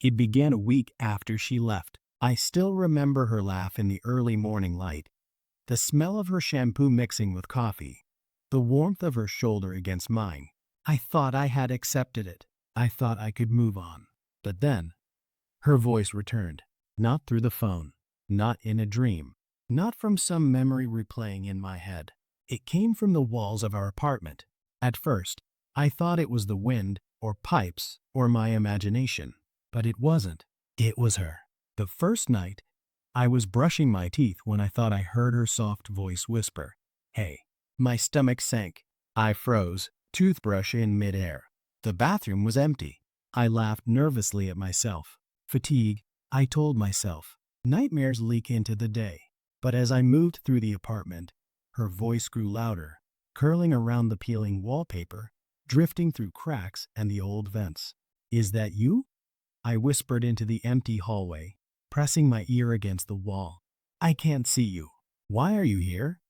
It began a week after she left. I still remember her laugh in the early morning light, the smell of her shampoo mixing with coffee, the warmth of her shoulder against mine. I thought I had accepted it. I thought I could move on. But then, her voice returned. Not through the phone, not in a dream, not from some memory replaying in my head. It came from the walls of our apartment. At first, I thought it was the wind, or pipes, or my imagination. But it wasn't. It was her. The first night, I was brushing my teeth when I thought I heard her soft voice whisper, "Hey." My stomach sank. I froze, toothbrush in midair. The bathroom was empty. I laughed nervously at myself. Fatigue, I told myself. Nightmares leak into the day. But as I moved through the apartment, her voice grew louder, curling around the peeling wallpaper, drifting through cracks and the old vents. "Is that you?" I whispered into the empty hallway, pressing my ear against the wall. "I can't see you. Why are you here?"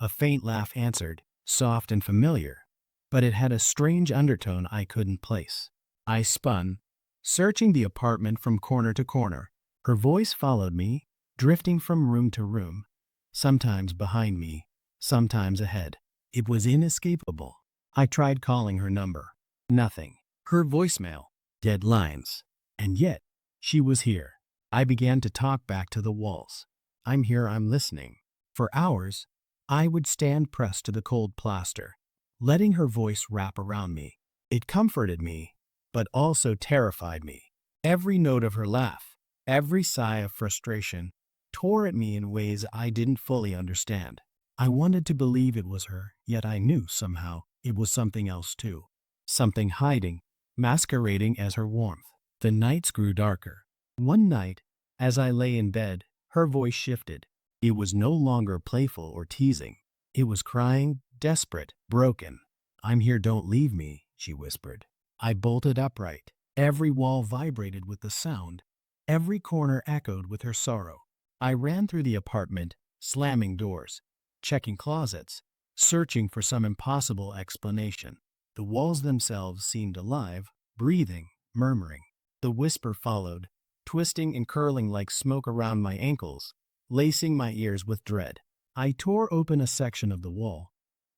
A faint laugh answered, soft and familiar, but it had a strange undertone I couldn't place. I spun, searching the apartment from corner to corner. Her voice followed me, drifting from room to room, sometimes behind me, sometimes ahead. It was inescapable. I tried calling her number. Nothing. Her voicemail. Dead lines. And yet, she was here. I began to talk back to the walls. "I'm here, I'm listening." For hours, I would stand pressed to the cold plaster, letting her voice wrap around me. It comforted me, but also terrified me. Every note of her laugh, every sigh of frustration, tore at me in ways I didn't fully understand. I wanted to believe it was her, yet I knew somehow it was something else too. Something hiding, masquerading as her warmth. The nights grew darker. One night, as I lay in bed, her voice shifted. It was no longer playful or teasing. It was crying, desperate, broken. "I'm here, don't leave me," she whispered. I bolted upright. Every wall vibrated with the sound. Every corner echoed with her sorrow. I ran through the apartment, slamming doors, checking closets, searching for some impossible explanation. The walls themselves seemed alive, breathing, murmuring. The whisper followed, twisting and curling like smoke around my ankles, lacing my ears with dread. I tore open a section of the wall,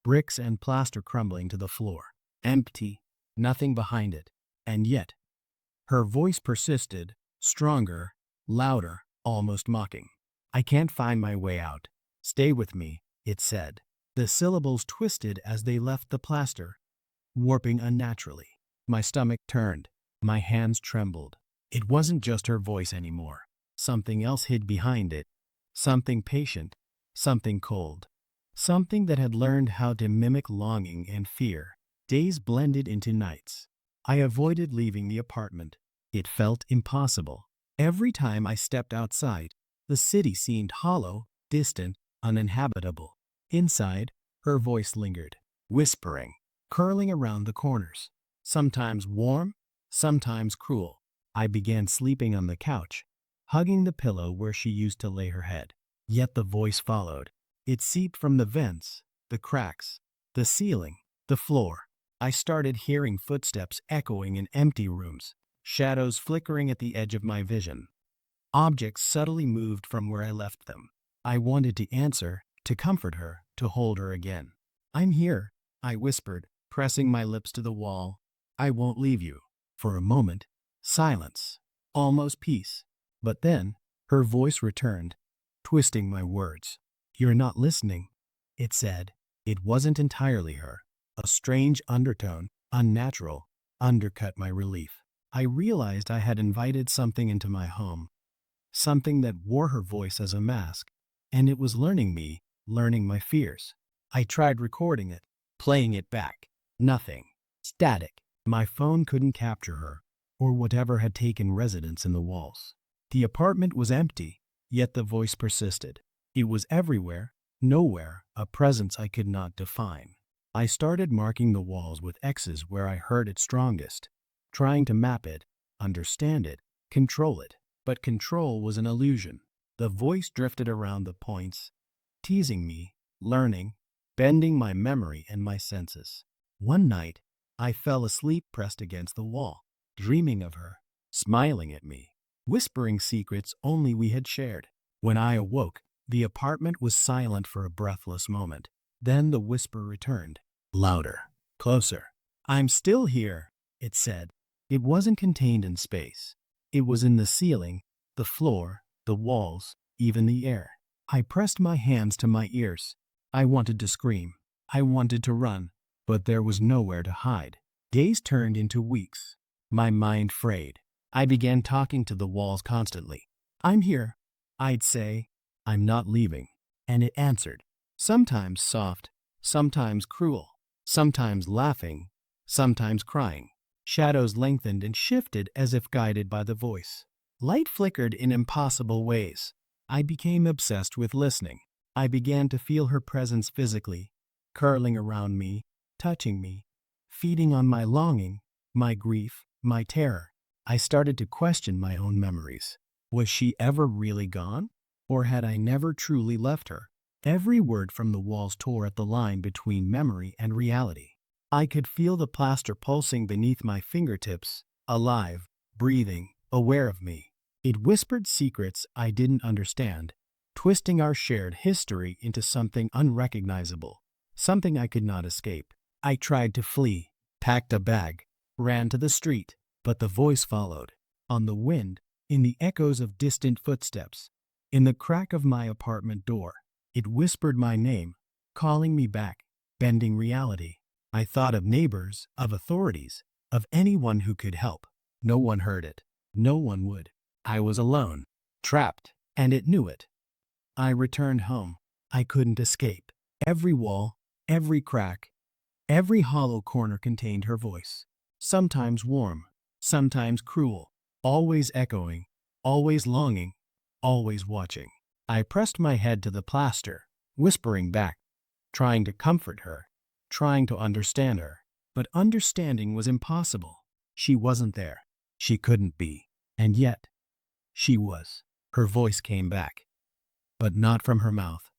bricks and plaster crumbling to the floor. Empty, nothing behind it. And yet, her voice persisted, stronger, louder, almost mocking. "I can't find my way out. Stay with me," it said. The syllables twisted as they left the plaster, warping unnaturally. My stomach turned. My hands trembled. It wasn't just her voice anymore. Something else hid behind it. Something patient, something cold, something that had learned how to mimic longing and fear. Days blended into nights. I avoided leaving the apartment. It felt impossible. Every time I stepped outside, the city seemed hollow, distant, uninhabitable. Inside, her voice lingered, whispering, curling around the corners, sometimes warm, sometimes cruel. I began sleeping on the couch, hugging the pillow where she used to lay her head. Yet the voice followed. It seeped from the vents, the cracks, the ceiling, the floor. I started hearing footsteps echoing in empty rooms, shadows flickering at the edge of my vision. Objects subtly moved from where I left them. I wanted to answer, to comfort her, to hold her again. "I'm here," I whispered, pressing my lips to the wall. "I won't leave you." For a moment, silence, almost peace. But then, her voice returned, twisting my words. "You're not listening," it said. It wasn't entirely her. A strange undertone, unnatural, undercut my relief. I realized I had invited something into my home, something that wore her voice as a mask, and it was learning me, learning my fears. I tried recording it, playing it back. Nothing. Static. My phone couldn't capture her, or whatever had taken residence in the walls. The apartment was empty, yet the voice persisted. It was everywhere, nowhere, a presence I could not define. I started marking the walls with X's where I heard it strongest, trying to map it, understand it, control it. But control was an illusion. The voice drifted around the points, teasing me, learning, bending my memory and my senses. One night, I fell asleep pressed against the wall, dreaming of her, smiling at me, whispering secrets only we had shared. When I awoke, the apartment was silent for a breathless moment. Then the whisper returned, louder, closer. "I'm still here," it said. It wasn't contained in space. It was in the ceiling, the floor, the walls, even the air. I pressed my hands to my ears. I wanted to scream. I wanted to run, but there was nowhere to hide. Days turned into weeks. My mind frayed. I began talking to the walls constantly. "I'm here," I'd say. "I'm not leaving." And it answered, sometimes soft, sometimes cruel, sometimes laughing, sometimes crying. Shadows lengthened and shifted as if guided by the voice. Light flickered in impossible ways. I became obsessed with listening. I began to feel her presence physically, curling around me, touching me, feeding on my longing, my grief, my terror. I started to question my own memories. Was she ever really gone? Or had I never truly left her? Every word from the walls tore at the line between memory and reality. I could feel the plaster pulsing beneath my fingertips, alive, breathing, aware of me. It whispered secrets I didn't understand, twisting our shared history into something unrecognizable, something I could not escape. I tried to flee, packed a bag, ran to the street, but the voice followed. On the wind, in the echoes of distant footsteps, in the crack of my apartment door, it whispered my name, calling me back, bending reality. I thought of neighbors, of authorities, of anyone who could help. No one heard it. No one would. I was alone, trapped, and it knew it. I returned home. I couldn't escape. Every wall, every crack, every hollow corner contained her voice. Sometimes warm, sometimes cruel, always echoing, always longing, always watching. I pressed my head to the plaster, whispering back, trying to comfort her, trying to understand her. But understanding was impossible. She wasn't there. She couldn't be. And yet, she was. Her voice came back, but not from her mouth.